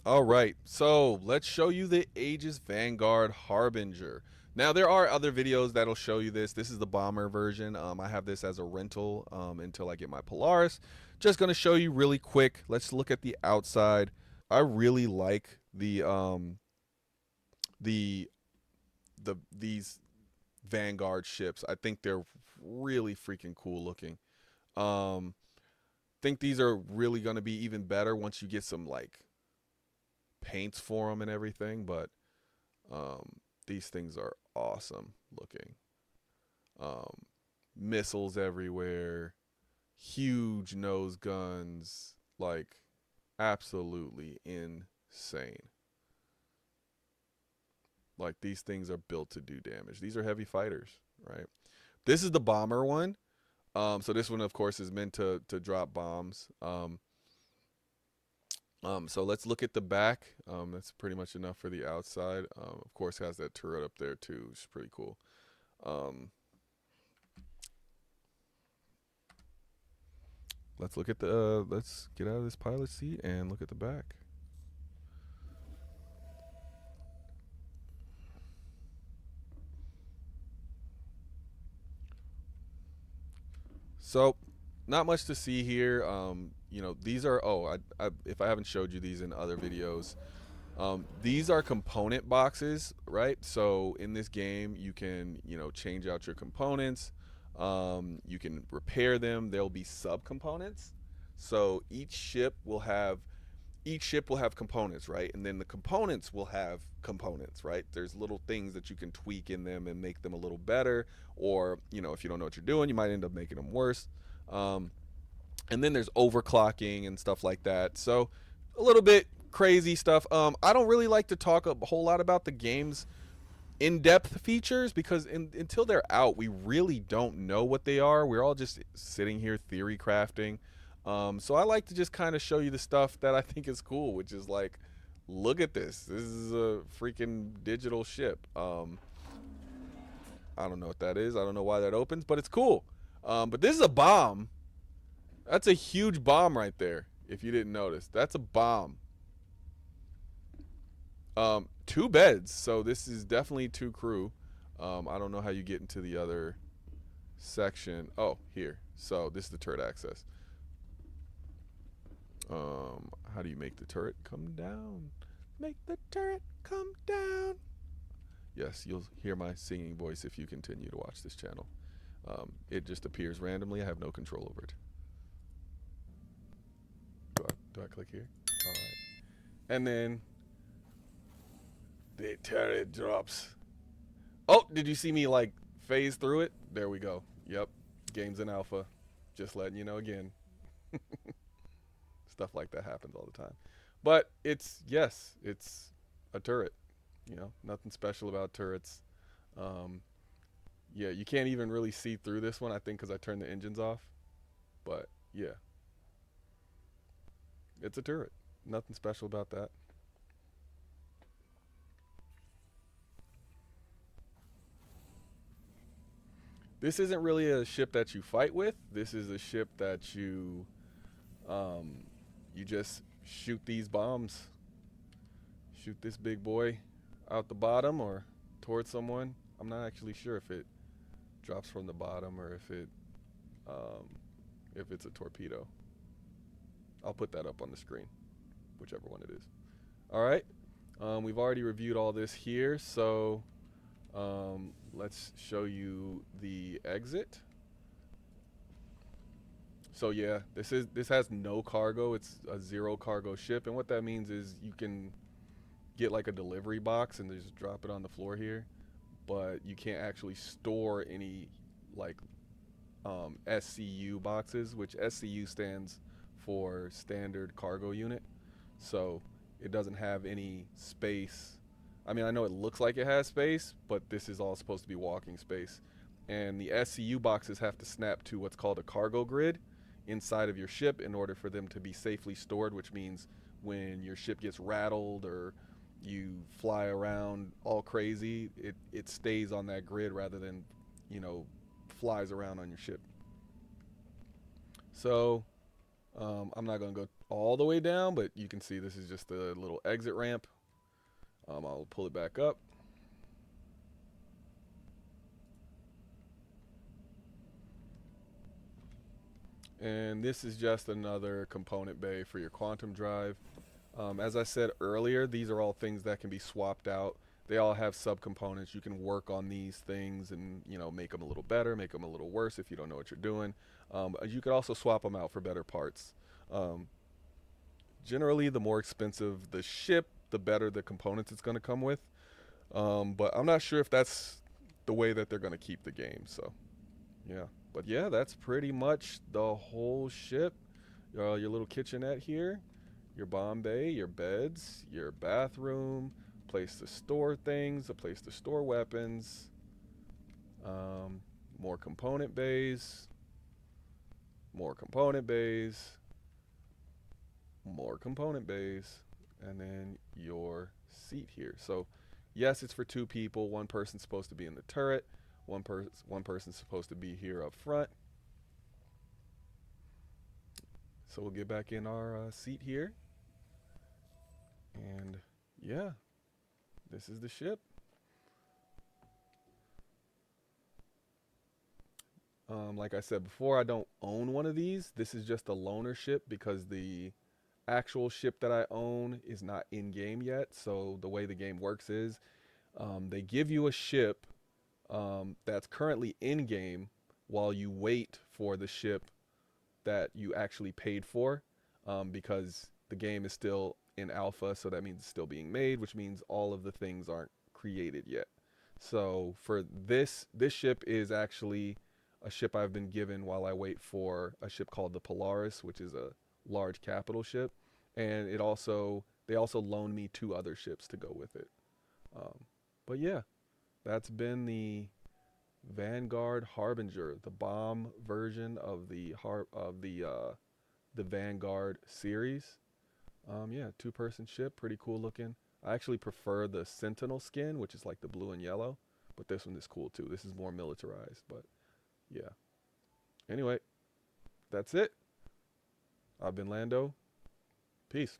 All right, so let's show you the Aegis Vanguard Harbinger. Now, there are other videos that'll show you this. This is the bomber version. I have this as a rental until I get my Polaris. Just going to show you really quick. Let's look at the outside. I really like the these Vanguard ships. I think they're really freaking cool looking. Um, think these are really going to be even better once you get some like paints for them and everything. But these things are awesome looking. Um, Missiles everywhere, huge nose guns, like absolutely insane. Like these things are built to do damage. These are heavy fighters, right? This is the bomber one. So this one, of course, is meant to drop bombs. So let's look at the back. That's pretty much enough for the outside. Of course, has that turret up there too, which is pretty cool. Um, let's look at the. Let's get out of this pilot seat and look at the back. So, not much to see here. These are. If I haven't showed you these in other videos, these are component boxes, right? So in this game, you can change out your components. You can repair them. There'll be subcomponents. So each ship will have components, right? And then the components will have components, right? There's little things that you can tweak in them and make them a little better, or if you don't know what you're doing, you might end up making them worse. Um, and then there's overclocking and stuff like that. So a little bit crazy stuff. I don't really like to talk a whole lot about the game's in-depth features because until they're out, we really don't know what they are. We're all just sitting here theory crafting. So I like to just kind of show you the stuff that I think is cool, which is like, look at this. This is a freaking digital ship. I don't know what that is. I don't know why that opens, but it's cool. But this is a bomb. That's a huge bomb right there. If you didn't notice, that's a bomb. Two beds, so this is definitely two crew. I don't know how you get into the other section. Oh, here. So this is the turret access. How do you make the turret come down? Make the turret come down. Yes, you'll hear my singing voice if you continue to watch this channel. It just appears randomly. I have no control over it. Do I click here? All right. And then the turret drops. Oh, did you see me like phase through it? There we go. Yep. Game's in alpha. Just letting you know again. Stuff like that happens all the time. But it's a turret. Nothing special about turrets. Um, yeah, you can't even really see through this one, I think, because I turned the engines off. But yeah, it's a turret. Nothing special about that. This isn't really a ship that you fight with. This is a ship that um, you just shoot these bombs. Shoot this big boy out the bottom or towards someone. I'm not actually sure if it drops from the bottom or um, if it's a torpedo. I'll put that up on the screen, whichever one it is. All right. We've already reviewed all this here, so let's show you the exit. So yeah, this has no cargo. It's a zero cargo ship, and what that means is you can get like a delivery box and just drop it on the floor here, but you can't actually store any like SCU boxes, which SCU stands for standard cargo unit. So it doesn't have any space. I mean, I know it looks like it has space, but this is all supposed to be walking space. And the SCU boxes have to snap to what's called a cargo grid inside of your ship in order for them to be safely stored, which means when your ship gets rattled or you fly around all crazy, it stays on that grid rather than, you know, flies around on your ship. So I'm not going to go all the way down, but you can see this is just a little exit ramp. I'll pull it back up. And this is just another component bay for your quantum drive. As I said earlier, these are all things that can be swapped out. They all have subcomponents. You can work on these things and, you know, make them a little better, make them a little worse if you don't know what you're doing. You could also swap them out for better parts. Generally, the more expensive the ship, the better the components it's going to come with. But I'm not sure if that's the way that they're going to keep the game. So, yeah. But yeah, that's pretty much the whole ship. Your little kitchenette here, your bomb bay, your beds, your bathroom, place to store things, a place to store weapons, more component bays, more component bays, more component bays, and then your seat here. So yes, it's for two people. One person's supposed to be in the turret. One person's supposed to be here up front. So we'll get back in our seat here. And yeah, this is the ship. Like I said before, I don't own one of these. This is just a loaner ship because the actual ship that I own is not in game yet. So the way the game works is they give you a ship that's currently in game while you wait for the ship that you actually paid for, because the game is still in alpha, so that means it's still being made, which means all of the things aren't created yet. So for this ship is actually a ship I've been given while I wait for a ship called the Polaris, which is a large capital ship, and they also loaned me two other ships to go with it. But yeah, that's been the Vanguard Harbinger, the bomb version of the Vanguard series. Yeah, two-person ship, pretty cool looking. I actually prefer the Sentinel skin, which is like the blue and yellow, but this one is cool too. This is more militarized, but yeah. Anyway, that's it. I've been Lando. Peace.